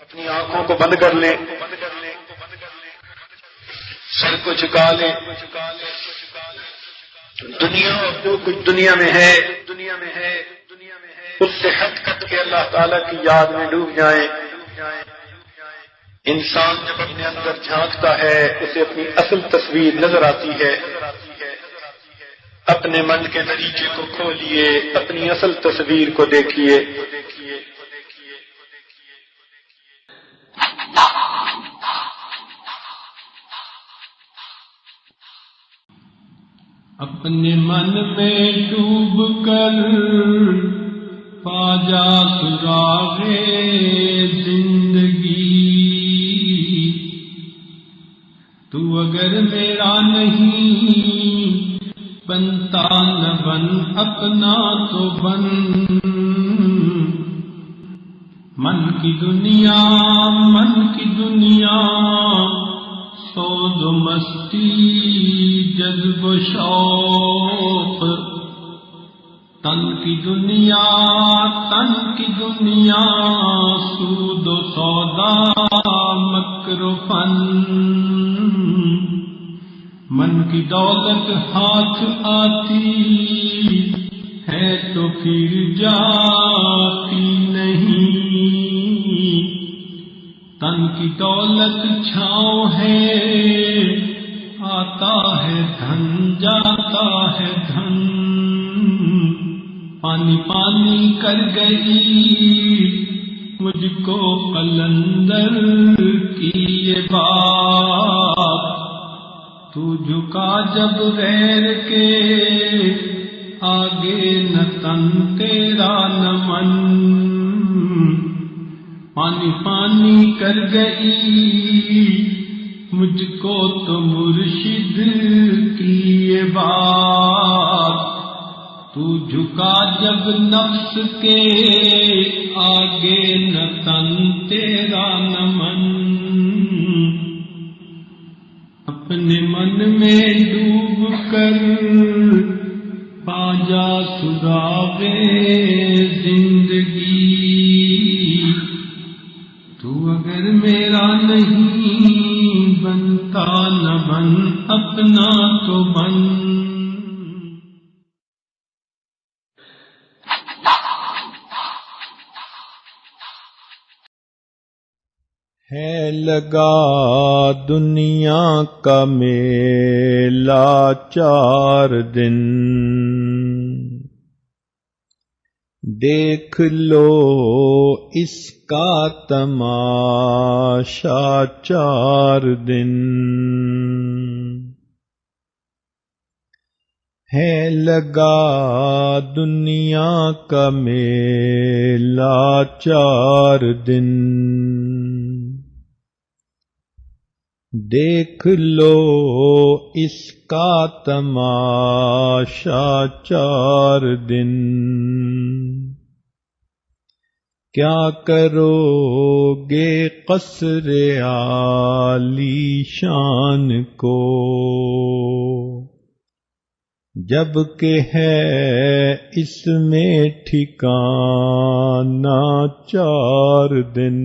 اپنی آنکھوں کو بند کر لیں، سر کو جھکا لیں، دنیا اور جو کچھ دنیا میں ہے اس سے ہٹ کر کے اللہ تعالیٰ کی یاد میں ڈوب جائیں۔ انسان جب اپنے اندر جھانکتا ہے اسے اپنی اصل تصویر نظر آتی ہے۔ اپنے من کے دریچے کو کھولیے، اپنی اصل تصویر کو دیکھیے۔ اپنے من میں ڈوب کر پا جا سراغِ زندگی، تو اگر میرا نہیں بنتا نہ بن، اپنا تو بن۔ من کی دنیا سود و مستی جذب و شوق، تن کی دنیا سود و سودا مکر و فن۔ من کی دولت ہاتھ آتی ہے تو پھر جاتی نہیں، تن کی دولت چھاؤں ہے، آتا ہے دھن جاتا ہے دھن۔ پانی پانی کر گئی مجھ کو قلندر کی یہ بات، تو جھکا جب غیر کے آگے نہ تن تیرا نہ من۔ پانی پانی کر گئی مجھ کو تو مرشد کی یہ بات، تو جھکا جب نفس کے آگے نہ تن تیرا نہ من۔ اپنے من میں ڈوب کر پا جا سراغِ زندگی، تو اگر میرا نہیں بنتا نہ بن، اپنا تو بن۔ ہے لگا دنیا کا میلہ 4 دن، دیکھ لو اس کا تماشا 4 دن۔ ہے لگا دنیا کا میلہ 4 دن، دیکھ لو اس کا تماشا 4 دن۔ کیا کرو گے قصر عالی شان کو، جب کہ ہے اس میں ٹھکانہ 4 دن۔